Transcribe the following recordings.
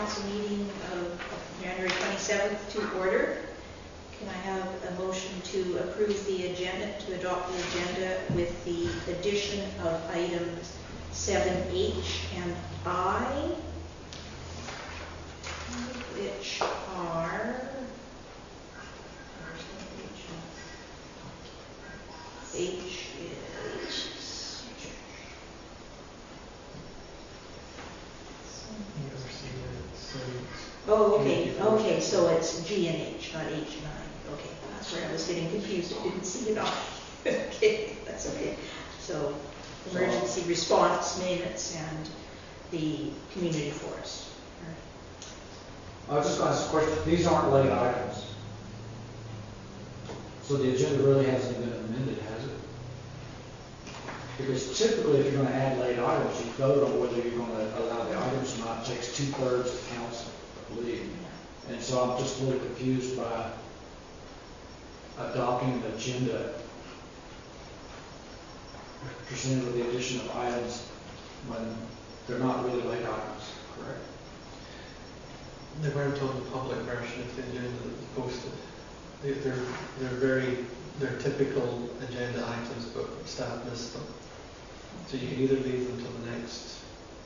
council meeting of January 27th to order. Can I have a motion to approve the agenda, to adopt the agenda with the addition of items 7H and I, which are, H is, oh, okay, so it's G and H, not H and I. Okay, that's where I was getting confused. I didn't see it all. Okay, that's okay. So, emergency response minutes and the community forest. I was just going to ask a question. These aren't late items. So the agenda really hasn't been amended, has it? Because typically if you're going to add late items, you vote on whether you're going to allow the items or not. It takes 2/3 of council, I believe. Yeah. And so I'm just a little confused by adopting an agenda presented with the addition of items when they're not really late items, correct? They weren't on the public version of the agenda that was posted. They're typical agenda items, but staff missed them. So you can either leave them till the next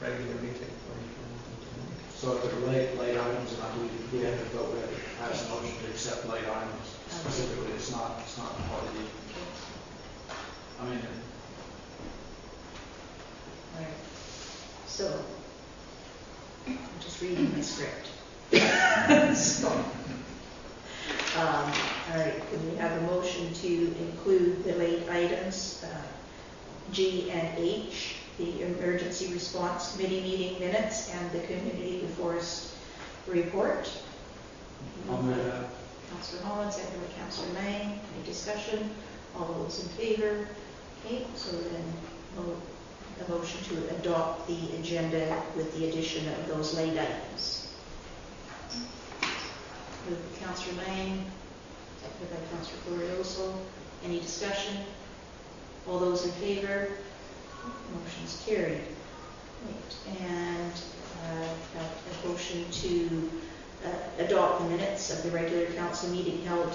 regular meeting, or you can move them to the next. So if they're late items, and I believe we have to vote, we have to pass a motion to accept late items. Specifically, it's not part of the, I mean, All right. So, I'm just reading my script. So, all right, can we have a motion to include the late items, G and H, the emergency response committee meeting minutes and the community forest report? I'll move that. Councillor Holland, second by Councillor Lang. Any discussion? All those in favor? Okay, so then a motion to adopt the agenda with the addition of those late items. Moved by Councillor Lang, seconded by Councillor Glorioso. Any discussion? All those in favor? Motion's carried. Right. And a motion to adopt the minutes of the regular council meeting held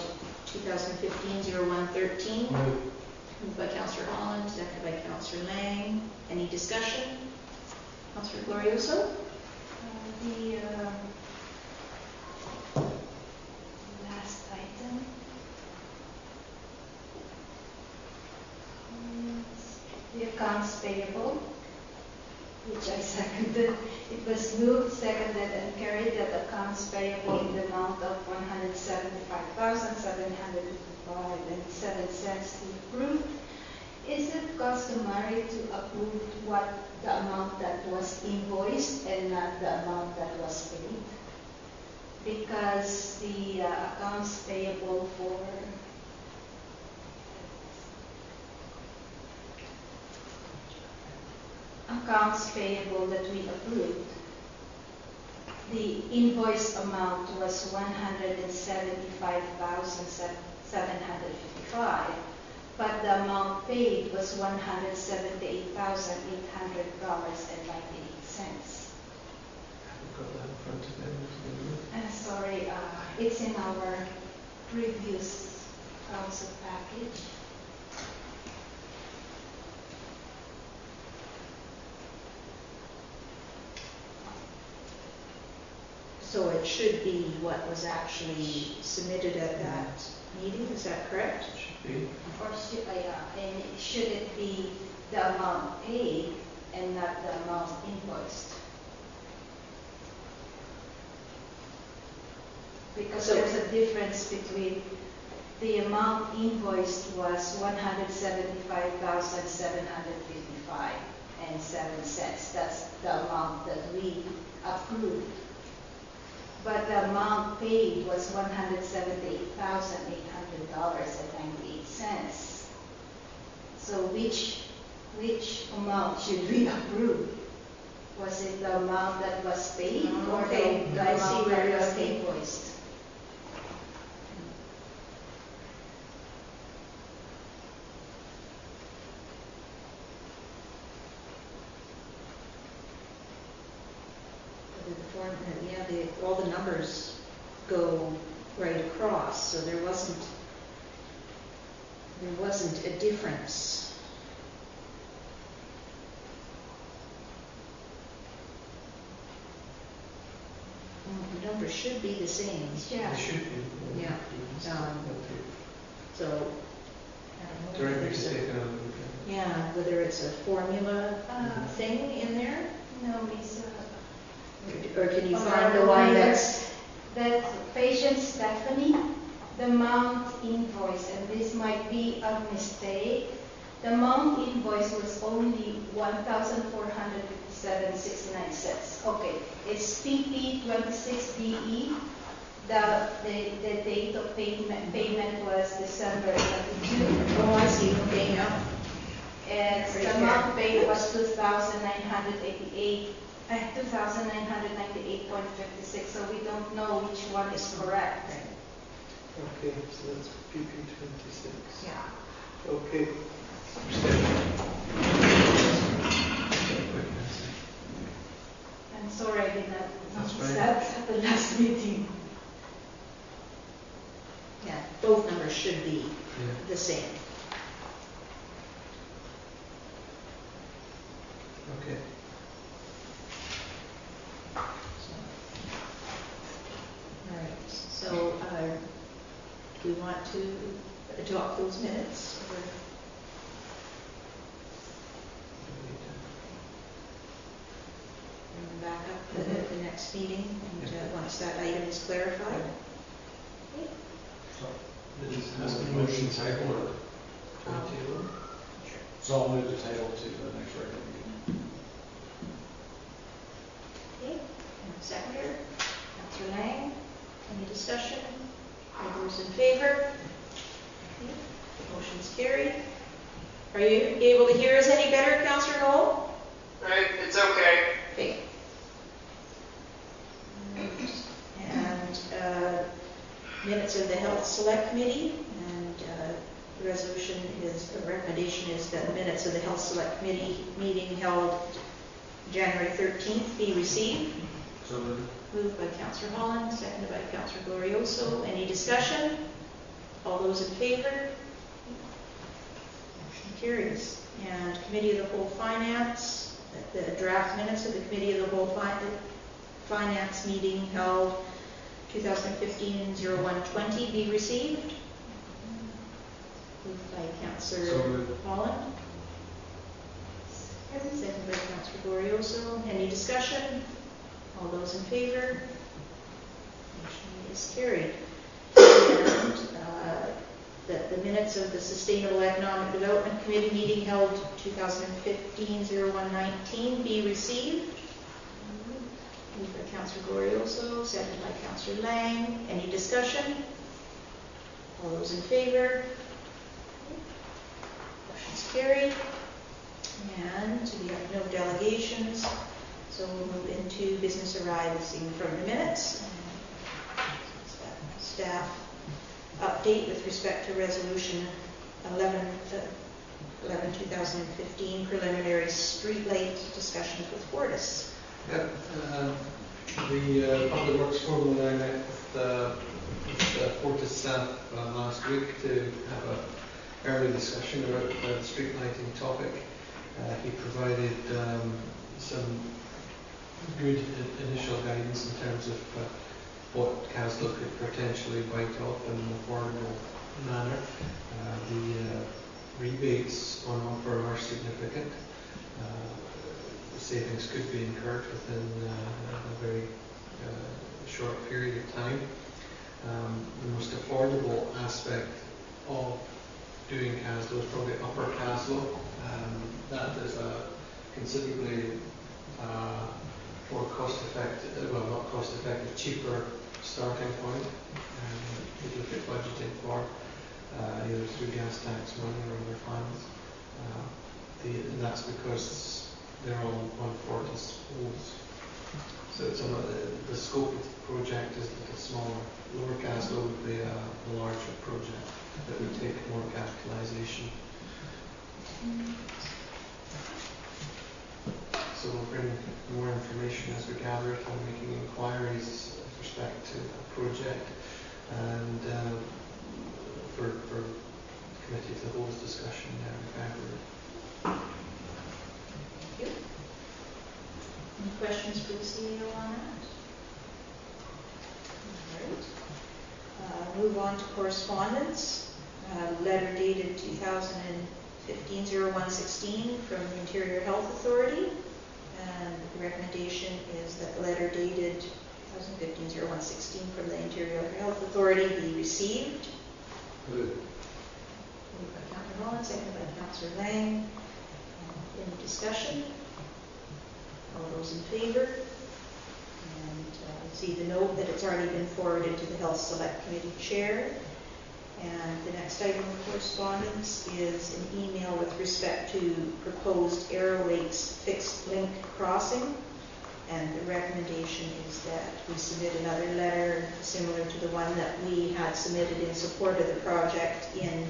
2015-01-13. Moved by Councillor Holland, seconded by Councillor Lang. Any discussion? Councillor Glorioso? The last item. The accounts payable, which I seconded. It was moved, seconded, and carried that accounts payable in the amount of $175,755.07 be approved. Is it customary to approve what the amount that was invoiced and not the amount that was paid? Because the accounts payable for accounts payable that we approved, the invoice amount was $175,755, but the amount paid was $178,800.98. Got that in front of them. Sorry, it's in our previous council package. So it should be what was actually submitted at that meeting, is that correct? Should be. Or should, and should it be the amount paid and not the amount invoiced? Because there's a difference between the amount invoiced was $175,755.07. That's the amount that we approved. But the amount paid was $178,800.98. So which amount should we approve? Was it the amount that was paid or the amount that was invoiced? The form, yeah, all the numbers go right across, so there wasn't a difference. The numbers should be the same. Yeah. It should be. Yeah. So, I don't know whether Directly there's to a- take another look at yeah, whether it's a formula thing in there, No, it's or can you find the one that's, that patient Stephanie, the amount invoice, and this might be a mistake. The amount invoice was only $1,457.69. Okay, it's PP 26BE. The date of payment was December 22. oh, I see, okay, yeah. And Right the there. amount paid was 2,998.56, so we don't know which one is correct. it. Okay, so that's PP 26. Yeah. Okay. I'm sorry I did not That's notice fine. that at the last meeting. Yeah, both numbers should be Yeah. the same. Okay. All right, so do we want to adopt those minutes? Or bring them back up at the next meeting, and once that item is clarified? Okay. So, This has has a a motion motion table or? table. So I'll move the table to the next regular meeting. Okay, and seconder, Councillor Lang, any discussion? All those in favor? Okay, motion's carried. Are you able to hear us any better, Councillor Noel? Right, it's okay. Okay. And minutes of the Health Select Committee, and the resolution is, the recommendation is that the minutes of the Health Select Committee meeting held January 13th be received. So moved. Moved by Councillor Holland, seconded by Councillor Glorioso. Any discussion? All those in favor? Motion carries. And Committee of the Whole Finance, the draft minutes of the Committee of the Whole Finance meeting held 2015-01-20 be received. Moved by So Councillor moved. Holland. Seconded by Councillor Glorioso. Any discussion? All those in favor? Motion is carried. And that the minutes of the Sustainable Economic Development Committee meeting held 2015-01-19 be received. Moved by Councillor Glorioso, seconded by Councillor Lang. Any discussion? All those in favor? Motion's carried. And we have no delegations, so we'll move into business arising from the minutes. Staff update with respect to resolution 11/2015 preliminary streetlight discussions with Fortis. Yep, the Public Works Forum and I met with Fortis staff last week to have an early discussion about the street lighting topic. He provided some good initial guidance in terms of what Kaslo could potentially bite off in an affordable manner. The rebates on offer are significant. The savings could be incurred within a very short period of time. The most affordable aspect of doing Kaslo is probably Upper Kaslo. That is a considerably more cost-effective, well, not cost-effective, cheaper starting point to look at budgeting for, either through gas tax money or other funds. And that's because they're all on Fortis poles. So it's the scope of the project is a little smaller. Lower Kaslo would be a larger project that would take more capitalization. So we'll bring more information as we can gathered and making inquiries with respect to the project, and for the committee to hold this discussion there in February. Thank you. Any questions for the CEO on that? All right. Move on to correspondence. Letter dated 2015-01-16 from the Interior Health Authority. And the recommendation is that the letter dated 2015-01-16 from the Interior Health Authority be received. Good. Moved by Councillor Holland, seconded by Councillor Lang. Any discussion? All those in favor? And see the note that it's already been forwarded to the Health Select Committee Chair. And the next item of correspondence is an email with respect to proposed Arrow Lakes fixed link crossing. And the recommendation is that we submit another letter similar to the one that we had submitted in support of the project in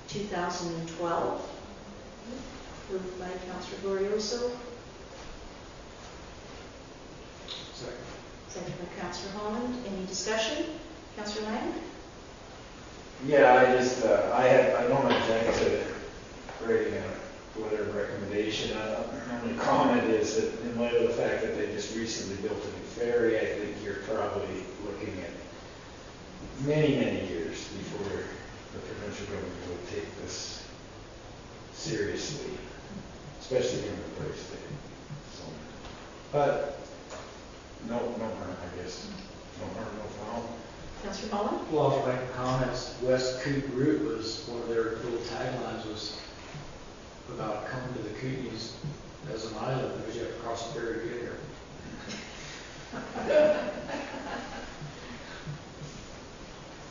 2012. Moved by Councillor Glorioso. Second. Seconded by Councillor Holland. Any discussion? Councillor Lang? Yeah, I don't object to writing a letter of recommendation. My only comment is that in light of the fact that they just recently built a new ferry, I think you're probably looking at many, many years before the provincial government will take this seriously, especially given the price tag. So, but no harm, I guess. No harm, no foul. Councillor Holland? Well, if I can comment, West Coot Route was one of their little taglines was about coming to the Kootenays as an island, because you have to cross the ferry to get here.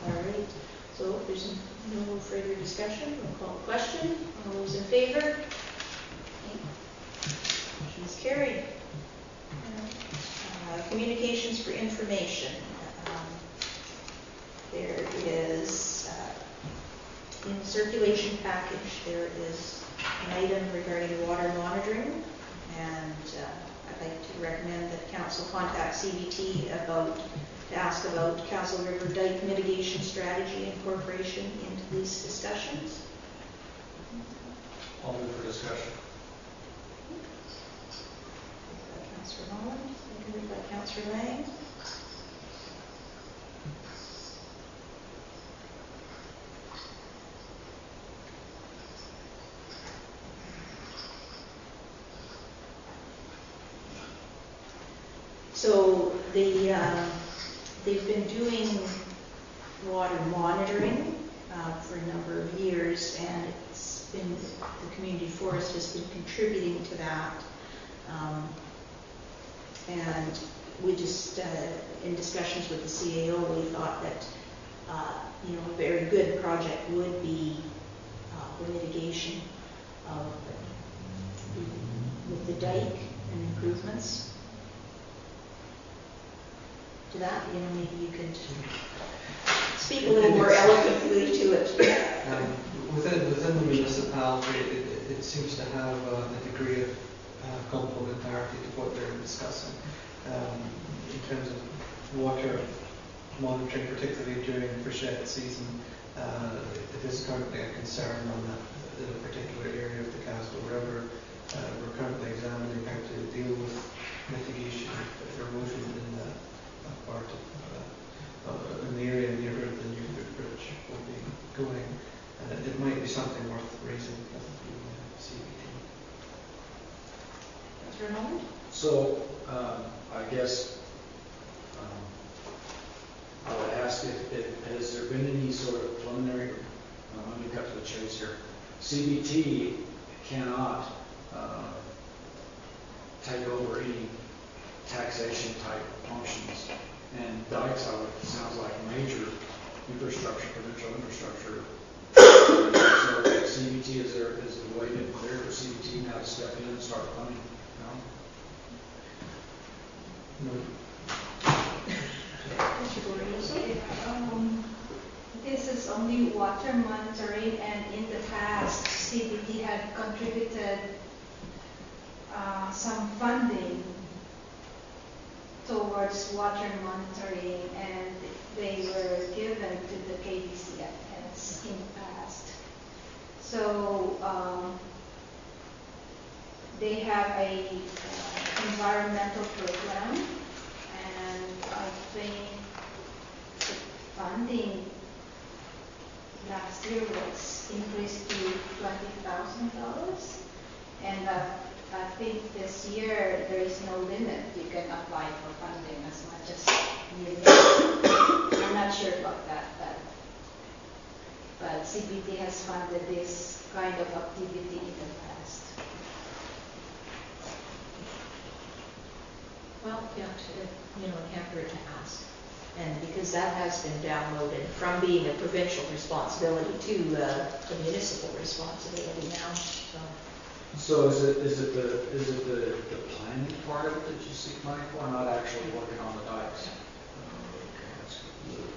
All right. So if there's no further discussion, we'll call the question. All those in favor? Okay. Motion is carried. Communications for information. There is, in the circulation package, there is an item regarding water monitoring, and I'd like to recommend that Council contact CBT to ask about Castle River Dike mitigation strategy incorporation into these discussions. I'll move for discussion. By Councillor Holland, seconded by Councillor Lang. So they've been doing water monitoring for a number of years, and it's been, the community forest has been contributing to that. And we just, in discussions with the CAO, we thought that a very good project would be the mitigation of with the dike and improvements to that. Maybe you could speak a little more eloquently to it. Within the municipality, it seems to have a degree of complementarity to what they're discussing in terms of water monitoring, particularly during freshet season. It is currently a concern on that in a particular area of the Castle River. We're currently examining how to deal with mitigation of erosion in that part of in the area near where the new footbridge will be going. It might be something worth raising with the CBT. Councillor Holland? So, I guess I would ask if has there been any sort of preliminary, let me cut to the chase here. CBT cannot take over any taxation type functions. And dikes, sounds like major infrastructure, provincial infrastructure. So CBT, is the way been clear for CBT now to step in and start funding? No? This is only water monitoring, and in the past, CBT had contributed some funding towards water monitoring, and they were given to the KDCFS in the past. So they have a environmental program, and I think the funding last year was increased to $20,000, and I think this year there is no limit. You can apply for funding as much as you need. I'm not sure about that, but CBT has funded this kind of activity in the past. Well, yeah, it can't hurt to ask. And because that has been downloaded from being a provincial responsibility to a municipal responsibility now, so. So is it the planning part of it that you seek money for, not actually working on the dikes? Okay, that's good.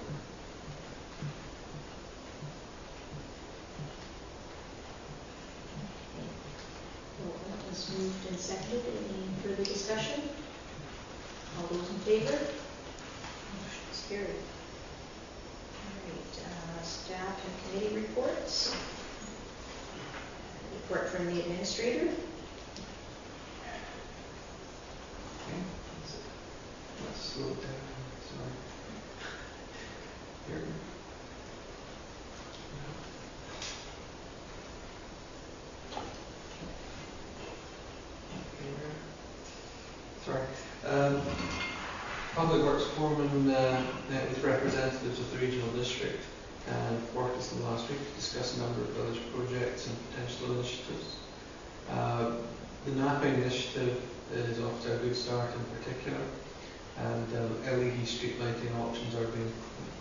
Well, that was moved and seconded. Any further discussion? All those in favor? Motion is carried. All right, staff and committee reports. Report from the administrator. Let's slow down, sorry. Here. Sorry. Public Works Foreman met with representatives of the regional district and Fortis in the last week to discuss a number of village projects and potential initiatives. The mapping initiative is off to a good start in particular, and LED street lighting options are being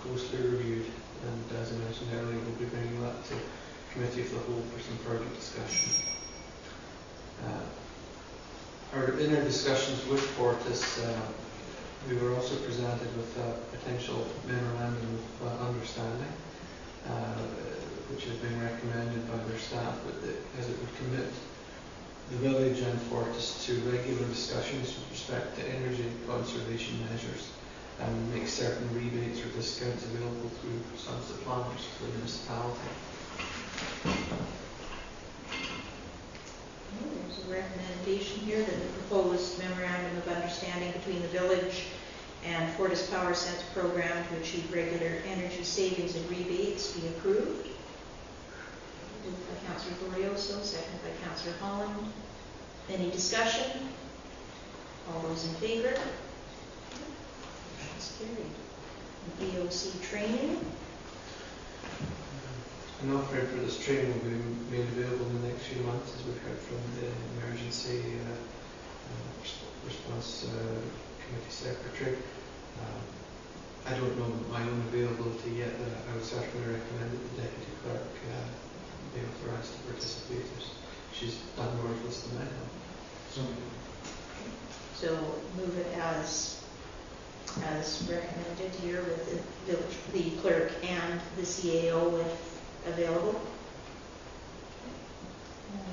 closely reviewed, and as I mentioned earlier, we'll be bringing that to Committee of the Whole for some further discussion. In our discussions with Fortis, we were also presented with a potential memorandum of understanding, which has been recommended by their staff, as it would commit the village and Fortis to regular discussions with respect to energy conservation measures and make certain rebates or discounts available through sunset planners for the municipality. There's a recommendation here that the proposed memorandum of understanding between the village and Fortis Power Sense program to achieve regular energy savings and rebates be approved. Moved by Councillor Glorioso, seconded by Councillor Holland. Any discussion? All those in favor? Motion is carried. EOC training. An offer for this training will be made available in the next few months, as we've heard from the Emergency Response Committee Secretary. I don't know my own availability yet, but I would certainly recommend that the Deputy Clerk be authorised to participate. She's done more of this than I have. So move it as recommended here with the clerk and the CAO if available.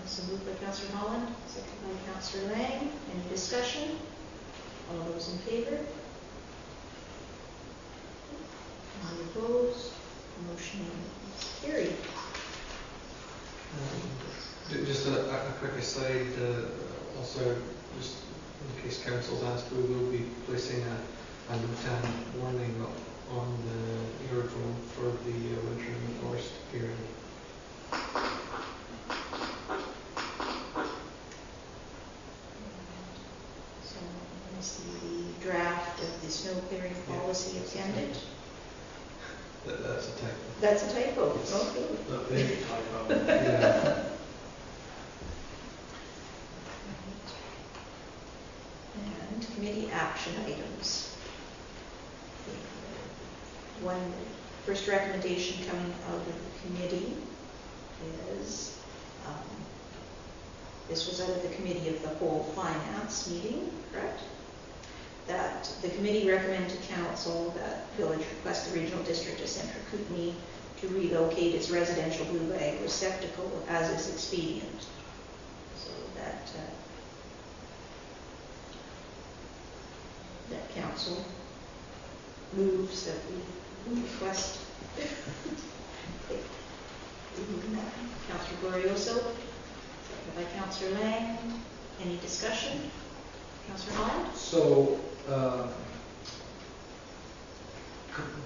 So moved by Councillor Holland, seconded by Councillor Lang. Any discussion? All those in favor? Any opposed? Motion is carried. Just a quick aside, also just in case council's asked, we will be placing a no-tan warning on the aerodrome for the winter and forest period. So is the draft of the snow clearing policy appended? That's a typo. That's a typo. Okay. The big typo. Yeah. And committee action items. One first recommendation coming out of the committee is, this was out of the Committee of the Whole Finance meeting, correct? That the committee recommend to council that village request the regional district of Central Kootenai to relocate its residential blue bag receptacle as is expedient. So that council moves that we request. Councilor Glorioso, seconded by Councilor Lang. Any discussion? Councilor Holland? So,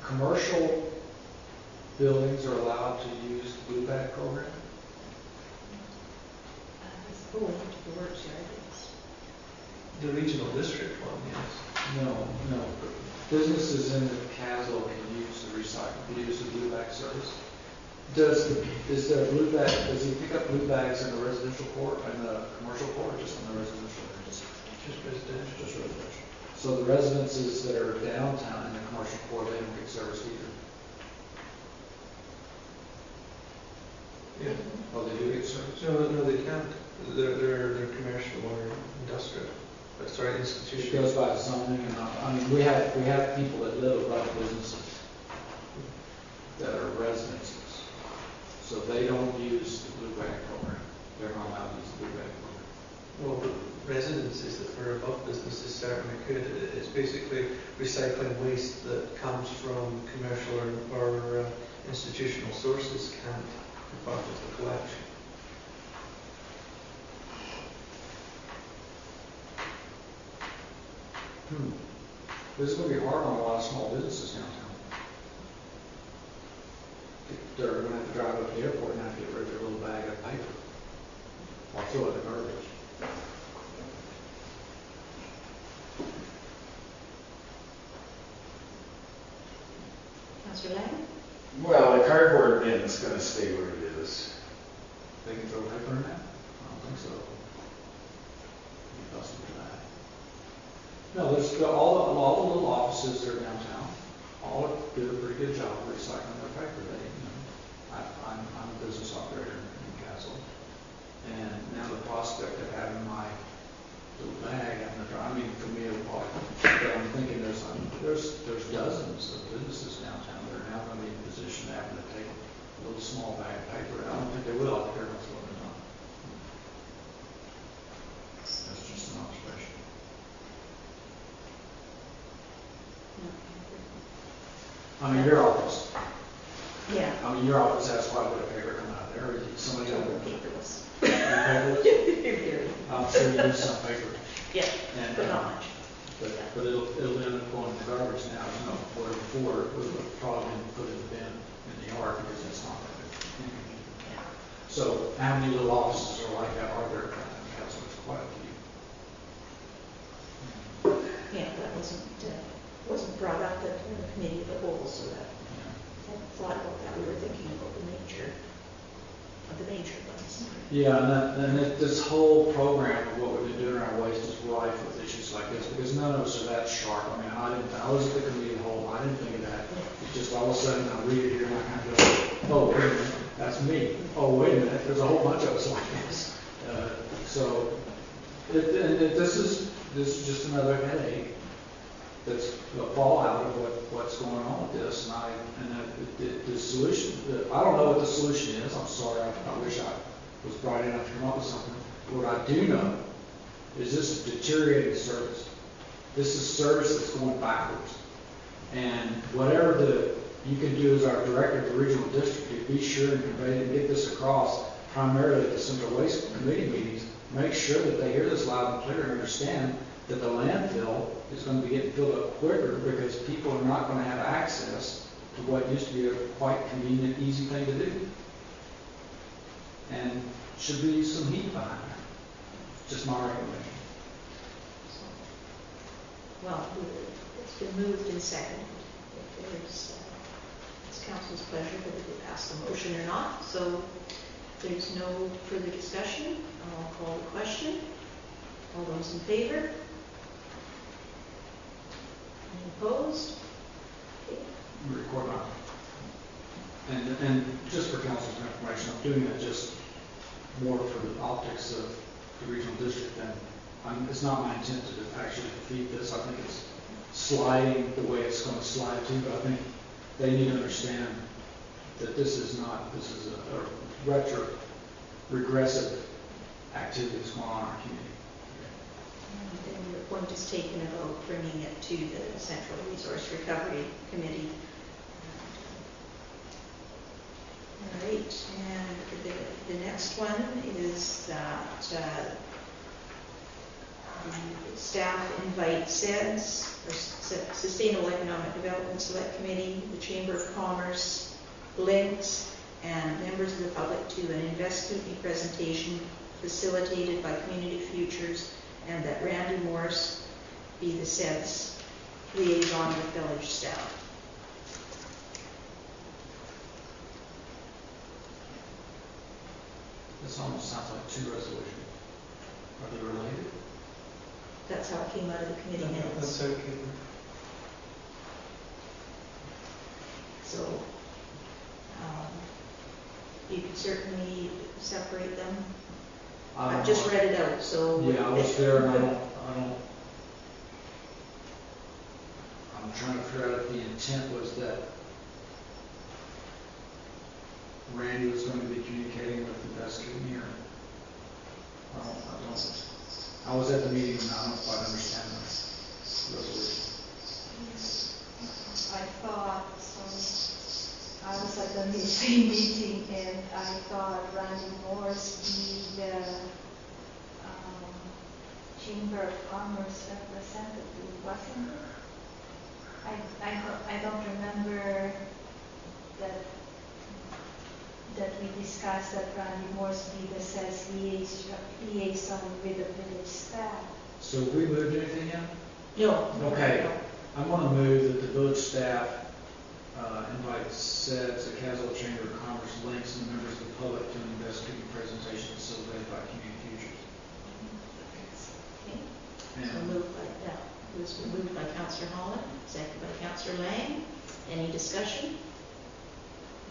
commercial buildings are allowed to use the blue bag program? Oh, we have to the works yard, yes. The regional district one, yes. No. Businesses in the kaslo can use the blue bag service. Is there a blue bag, does he pick up blue bags in the residential court and the commercial court, or just in the residential? Just residential. Just residential. So the residences that are downtown in the commercial court, they don't get service either? Yeah. Oh, they do get service? No, they can't. They're commercial or industrial. Sorry, It institutional. goes by zoning and not, I mean, we have people that live above businesses that are residences. So they don't use the blue bag program. They're not allowed to use the blue bag program. Well, the residences that were above businesses certainly could. It's basically recycling waste that comes from commercial or institutional sources can't be part of the collection. This is going to be hard on a lot of small businesses downtown. They're going to have to drive up to the airport and have to get rid of their little bag of paper or throw it in the garbage. Councilor Lang? Well, the cardboard bin is gonna stay where it is. They can throw paper in that? I don't think so. You busted for that. No, all the little offices that are downtown, all do a pretty good job of recycling their paper. I'm a business operator in Castle, and now the prospect of having my little bag, I mean, for me, it'll probably, but I'm thinking there's dozens of businesses downtown that are now going to be in a position of having to take a little small bag of paper. I don't think they will, I care what's going on. That's just an observation. I mean, your office. Yeah. I mean, your office has quite a bit of paper coming out there. Somebody got Totally it. paperless. Paperless? I'm sure you use some paper. Yeah, And, but not much. But it'll end up going in the garbage now, where before it would have probably been put in the bin in the yard because it's not that big. Yeah. So how many little offices are like that are there? That's what's quite a few. Yeah, that wasn't brought up at the committee of the whole, so that I hadn't thought about that. We were thinking about the nature of the major ones. Yeah, this whole program of what we've been doing in our waste is rife with issues like this, because none of us are that sharp. I mean, I was at the committee of the whole, I didn't think of that. It's just all of a sudden, I read it here and I kind of go, oh, wait a minute, that's me. Oh, wait a minute, there's a whole bunch of us like this. This is just another headache that's a fallout of what's going on with this. The solution, I don't know what the solution is. I'm sorry, I wish I was bright enough to come up with something. What I do know is this is deteriorating service. This is service that's going backwards. And whatever you can do as our director of the regional district to be sure and convey and get this across, primarily at the Central Waste Committee meetings, make sure that they hear this loud and clear and understand that the landfill is going to be getting filled up quicker because people are not going to have access to what used to be a quite convenient, easy thing to do. And should be some heat behind that. Just my recommendation. Well, it's been moved and seconded. If there's, it's council's pleasure whether to pass the motion or not. So if there's no further discussion, I'll call the question. All those in favor? Any opposed? Okay. Record on. And just for council's information, I'm doing that just more for the optics of the regional district than, it's not my intent to actually defeat this. I think it's sliding the way it's going to slide too, but I think they need to understand that this is a regressive activity that's going on in our community. And then your point is taken about bringing it to the Central Resource Recovery Committee. All right, and the next one is that the staff invite SEDS, or Sustainable Economic Development Select Committee, the Chamber of Commerce, Links, and members of the public to an Invest Kootenai presentation facilitated by Community Futures, and that Randy Morris be the SEDS liaison with village staff. This almost sounds like two resolutions. Are they related? That's how it came out of the committee That's minutes. okay. So, you could certainly separate them. I've just read it out, so. Yeah, I was there and I don't, I'm trying to figure out if the intent was that Randy was going to be communicating with the best Kootenai. I was at the meeting and I don't quite understand the resolution. I thought, I was at the same meeting and I thought Randy Morris be the Chamber of Commerce representative, wasn't it? I don't remember that we discussed that Randy Morris be the SES liaison with the village staff. So have we moved anything yet? No. Okay. I'm going to move that the village staff invite SEDS, the Castle Chamber of Commerce, Links, and members of the public to an Invest Kootenai presentation facilitated by Community Futures. Okay. And So moved by, that was moved by Councillor Holland, seconded by Councillor Lang. Any discussion?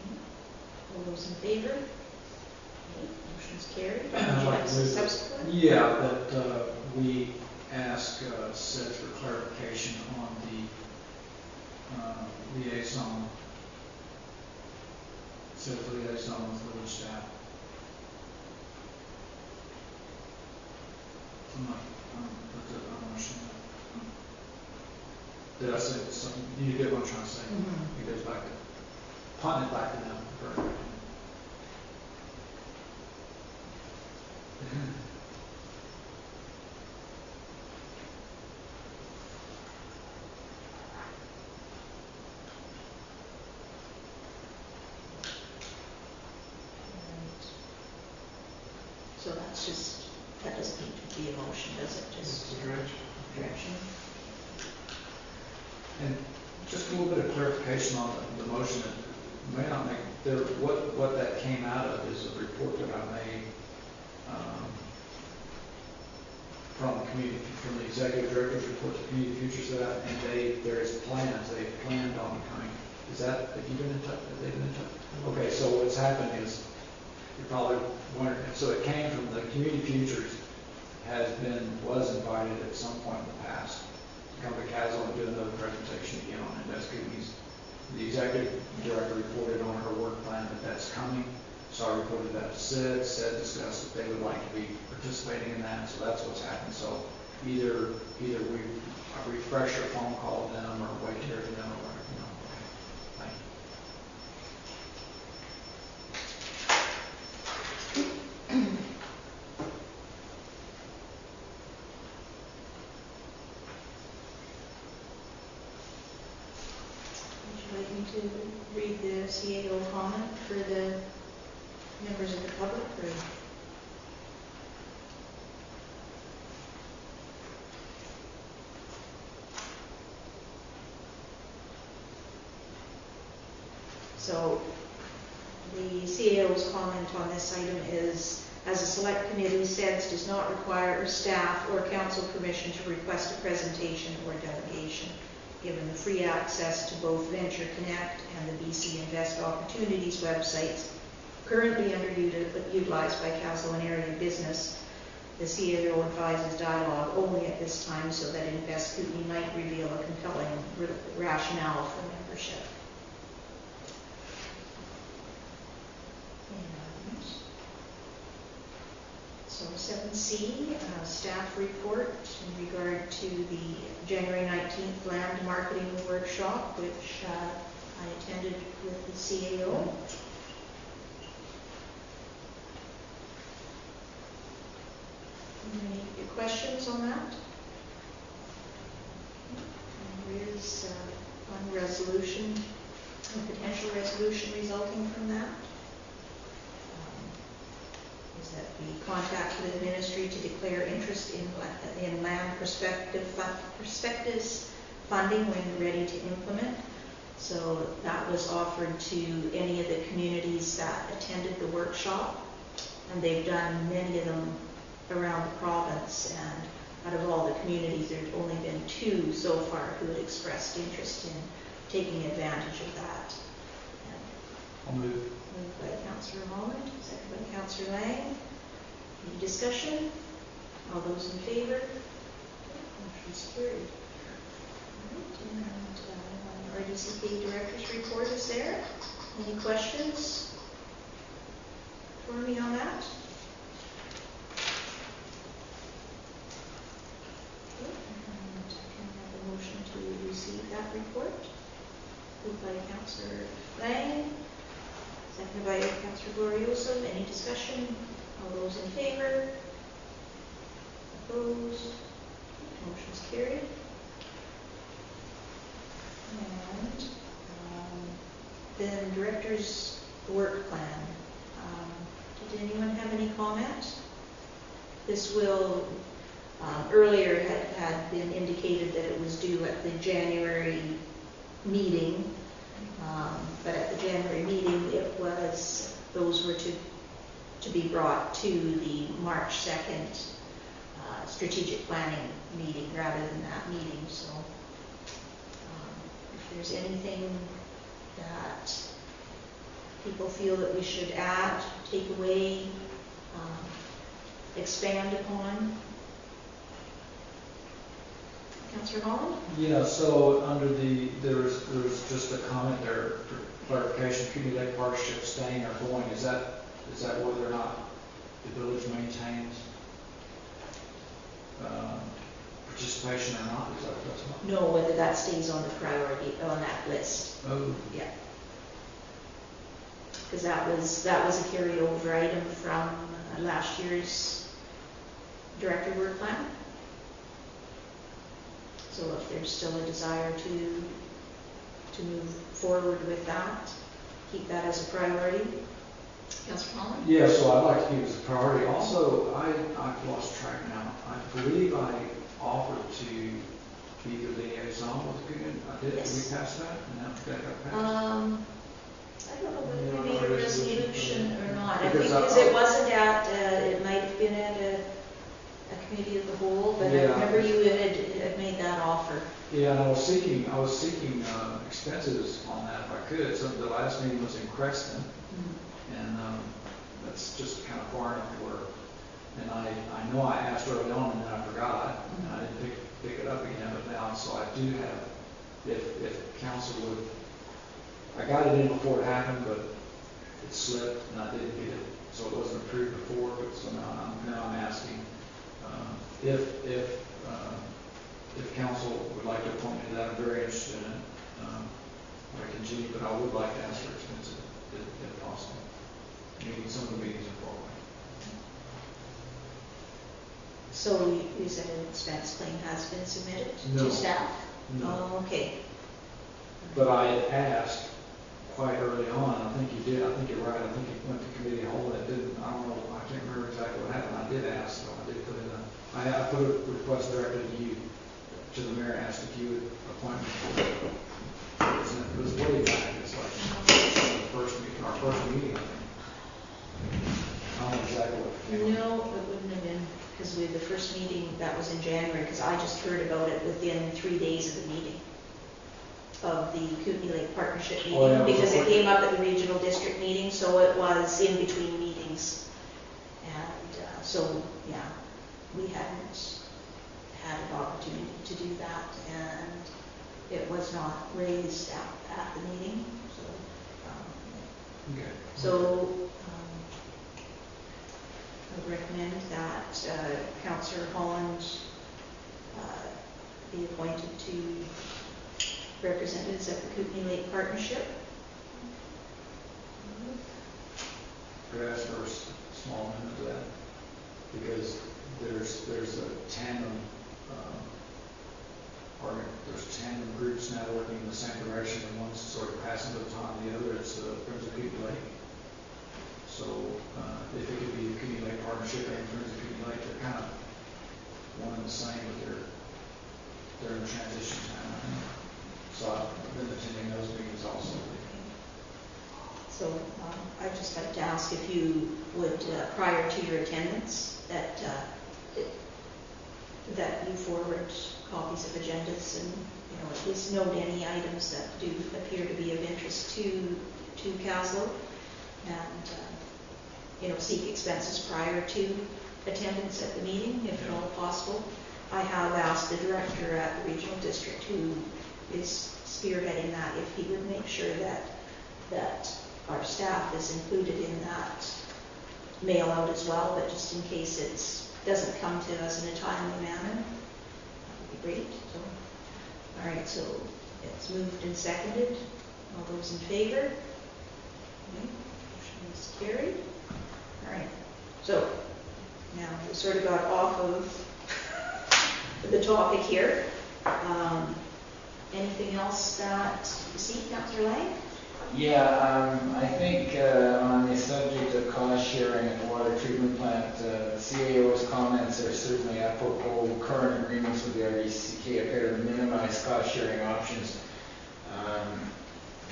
Okay. All those in favor? Okay, motion's carried. I'd like to move Subsequent? yeah, that we ask SEDS for clarification on the liaison, SEDS liaison with village staff. I don't understand that. Did I say something? You get what I'm trying to say? Mhm. It goes back to, punting it back to them. So that's just, that doesn't need to be a motion, does it? Just Just a direction. direction. And just a little bit of clarification on the motion that may not make, what that came out of is a report that I made from the executive director's report to Community Futures that, and there's plans, they planned on coming. Is that, have you been in touch, have they been in touch? Okay, so what's happened is, you're probably wondering, so it came from the Community Futures was invited at some point in the past to come to Castle and do another presentation again on Invest Kootenai. The executive director reported on her work plan that that's coming. So I reported that to SED discussed that they would like to be participating in that, so that's what's happened. So either we refresh or phone call them or wait to hear from them or whatever, you know. Okay. Thank you. Would you like me to read the CAO comment for the members of the public, or? So the CAO's comment on this item is, as a select committee, SEDS does not require staff or council permission to request a presentation or delegation, given the free access to both Venture Connect and the BC Invest Opportunities websites currently underutilized by council and area business. The CAO advises dialogue only at this time so that Invest Kootenai might reveal a compelling rationale for membership. And So 7C, staff report in regard to the January 19th land marketing workshop, which I attended with the CAO. Any questions on that? And there is one resolution, a potential resolution resulting from that. Is that we contacted the ministry to declare interest in land prospectus funding when ready to implement. So that was offered to any of the communities that attended the workshop, and they've done many of them around the province, and out of all the communities there's only been 2 so far who had expressed interest in taking advantage of that. I'll move. Moved by Councillor Holland, second by Councillor Lang. Any discussion? All those in favor? Motion's carried. All right, and RDCP Director's Report is there. Any questions for me on that? Okay, and can I have a motion to receive that report? Moved by Councillor Lang. Seconded by Councillor Glorioso. Any discussion? All those in favor? Opposed? Motion's carried. And then Director's Work Plan. Did anyone have any comment? This will, earlier had been indicated that it was due at the January meeting. But at the January meeting, those were to be brought to the March 2nd strategic planning meeting rather than that meeting. So if there's anything that people feel that we should add, take away, expand upon. Councillor Holland? Yeah, so under there's just a comment there for clarification, community lake partnership staying or going, is that whether or not the village maintains participation or not? Is that what that's about? No, whether that stays on the priority, on that list. Oh. Yeah. Because that was a carryover item from last year's Director Work Plan. So if there's still a desire to move forward with that, keep that as a priority. Councillor Holland? Yeah, so I'd like to keep it as a priority. Also, I've lost track now. I believe I offered to be the liaison with the community. I did. Yes. Did we pass that? And that got passed? I don't know whether we made a resolution or not. I think Because because it wasn't at, it might have been at a committee of the whole, but I Yeah. remember you had made that offer. Yeah, and I was seeking expenses on that if I could. So the last meeting was in Creston, and that's just kind of far enough to where. And I know I asked early on and then I forgot, and I didn't pick it up again. But now, so I do have, if council would, I got it in before it happened, but it slipped and I didn't get it, so it wasn't approved before. But so now I'm asking if council would like to appoint me to that. I'm very interested in it. I continue, but I would like to ask for expenses if possible. Maybe some of the meetings are far away. So you said an expense claim has been submitted No. to staff? No. Oh, okay. But I had asked quite early on, and I think you did, I think you're right, I think it went to committee of the whole, and it didn't, I don't know, I can't remember exactly what happened. I did ask, so I did put in I put a request directly to you, to the mayor, asked if you would appoint me for it. It was way back, it's like our first meeting, I think. I don't know exactly what it came No, it wouldn't have been, because the first meeting, that was in January, because I just heard about it within 3 days of the meeting, of the Kootenai Lake Partnership meeting, Oh, yeah, because it before- came up at the regional district meeting, so it was in between meetings. And so, yeah, we hadn't had an opportunity to do that, and it was not raised at the meeting, so. Okay. So, I recommend that Councillor Holland be appointed to representatives at the Kootenai Lake Partnership. Could I ask for a small amendment to that? Because there's a tandem, there's tandem groups now working in the same direction, and one's sort of passing the baton to the other. It's Friends of Kootenai Lake. So if it could be the Kootenai Lake Partnership and Friends of Kootenai Lake, they're kind of one and the same, but they're in the transition time. So I've been attending those meetings also. So I'd just like to ask if you would, prior to your attendance, that you forward copies of agendas and, at least note any items that do appear to be of interest to Kaslo, and, seek expenses prior to attendance at the meeting, if at all possible. I have asked the director at the regional district, who is spearheading that, if he would make sure that our staff is included in that mail out as well, but just in case it doesn't come to us in a timely manner, that would be great. So, all right, so it's moved and seconded. All those in favor? Okay, motion is carried. All right, so now we sort of got off of the topic here. Anything else that you see, Councillor Lang? Yeah, I think on the subject of cost sharing at the water treatment plant, the CAO's comments are certainly apropos. Current agreements with the RDCK appear to minimize cost sharing options.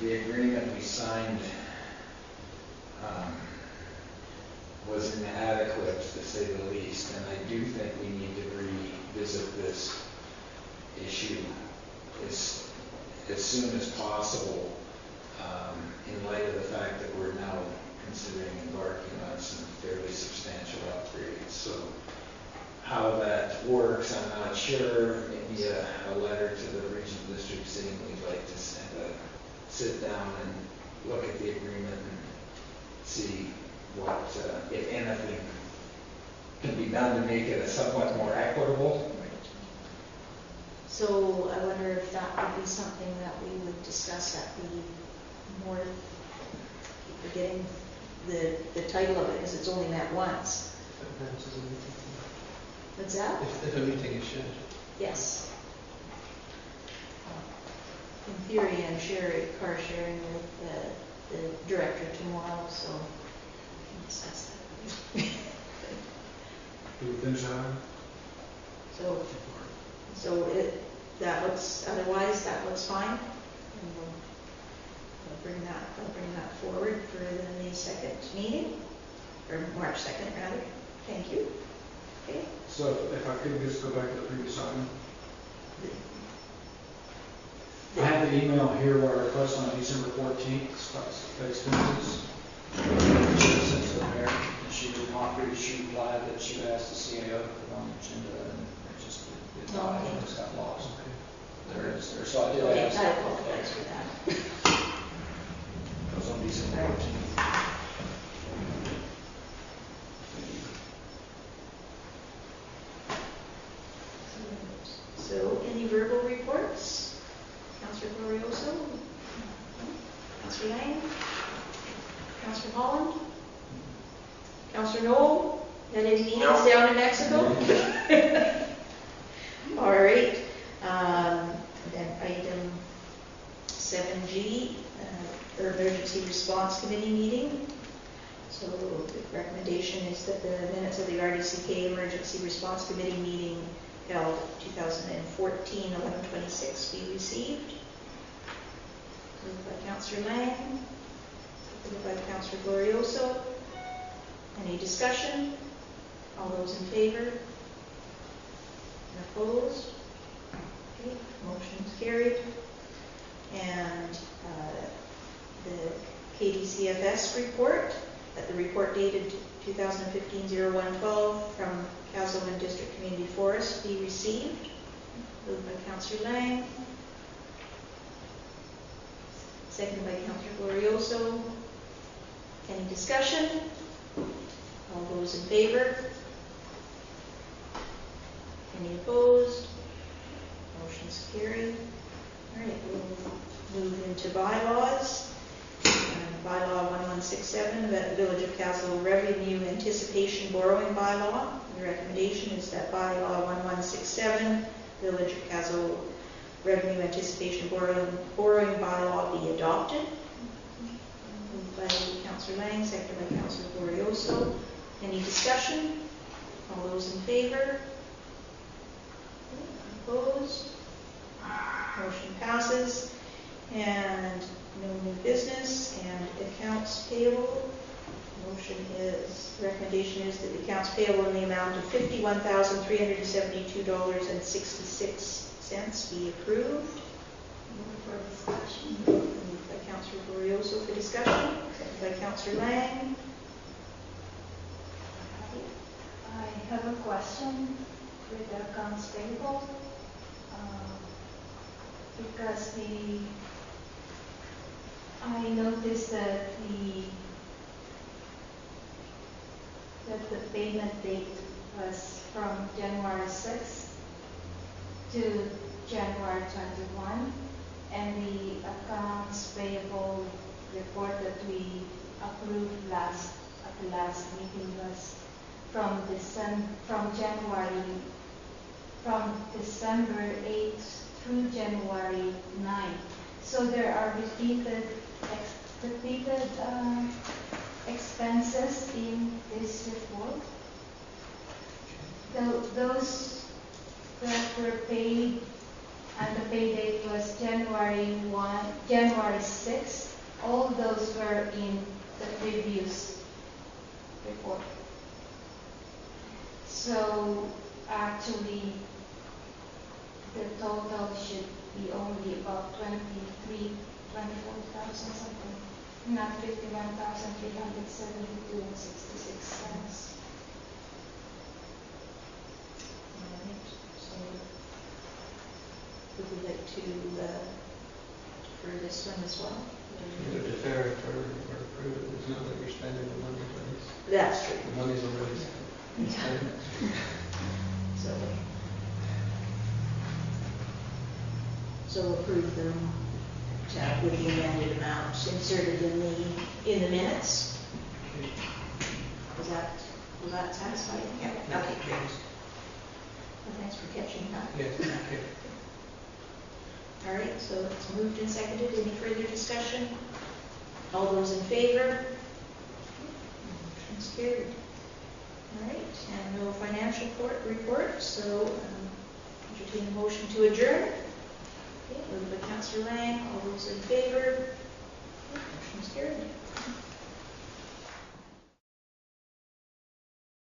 The agreement we signed was inadequate, to say the least, and I do think we need to revisit this issue as soon as possible. In light of the fact that we're now considering embarking on some fairly substantial upgrades. So how that works, I'm not sure. Maybe a letter to the regional district saying we'd like to sit down and look at the agreement and see what, if anything, can be done to make it a somewhat more equitable. So I wonder if that would be something that we would discuss at the more, keep forgetting the title of it, because it's only met once. What's that? If a meeting is shared. Yes. In theory, I'm car sharing with the director tomorrow, so we can discuss that. Do we finish that? So otherwise that looks fine. And I'll bring that forward for the May 2nd meeting, or March 2nd rather. Thank you. Okay. So if I could just go back to the previous item. I have the email here where I request on December 14th expenses. She sent to the mayor, and she did not read. She replied that she would ask the CAO to put on the agenda, and it just did not. Okay. It just got lost. Okay. There is there. So I did Okay, ask. I apologize for that. It was on December 14th. So any verbal reports? Councillor Glorioso? Councillor Lang? Councillor Holland? Councillor Knoll? Had any meetings down in Mexico? All right. Then item 7G, the Emergency Response Committee meeting. So the recommendation is that the minutes of the RDCK Emergency Response Committee meeting held 2014, 11/26 be received. Moved by Councillor Lang, seconded by Councillor Glorioso. Any discussion? All those in favor? And opposed? Okay, motion is carried. And the KDCFS report, that the report dated 2015-01-12 from Kaslo District Community Forest be received. Moved by Councillor Lang. Seconded by Councillor Glorioso. Any discussion? All those in favor? Any opposed? Motion's carried. All right, we'll move into bylaws. Bylaw 1167, the Village of Kaslo Revenue Anticipation Borrowing Bylaw. The recommendation is that bylaw 1167, Village of Kaslo Revenue Anticipation Borrowing Bylaw be adopted. Moved by Councillor Lang, seconded by Councillor Glorioso. Any discussion? All those in favor? Opposed? Motion passes. And no new business and accounts payable. Recommendation is that the accounts payable in the amount of $51,372.66 be approved. Move for discussion. Moved by Councillor Glorioso for discussion, seconded by Councillor Lang. I have a question with the accounts payable. Because I noticed that the payment date was from January 6th to January 21, and the accounts payable report that we approved at the last meeting was from December 8th through January 9th. So there are repeated expenses in this report. Those that were paid and the pay date was January 6th, all those were in the previous report. So actually, the total should be only about 24,000 something, not 51,372.66. So would we like to defer this one as well? Either defer it or approve it. It's not that you're spending the money, but That's true. the money's already spent. So approve them with the amended amounts inserted in the minutes. Will that satisfy you? Yeah. Okay, great. Well, thanks for catching that. Yes, okay. All right, so it's moved and seconded. Any further discussion? All those in favor? Motion's carried. All right, and no financial report, so entertain a motion to adjourn. Okay, moved by Councillor Lang. All those in favor? Motion's carried.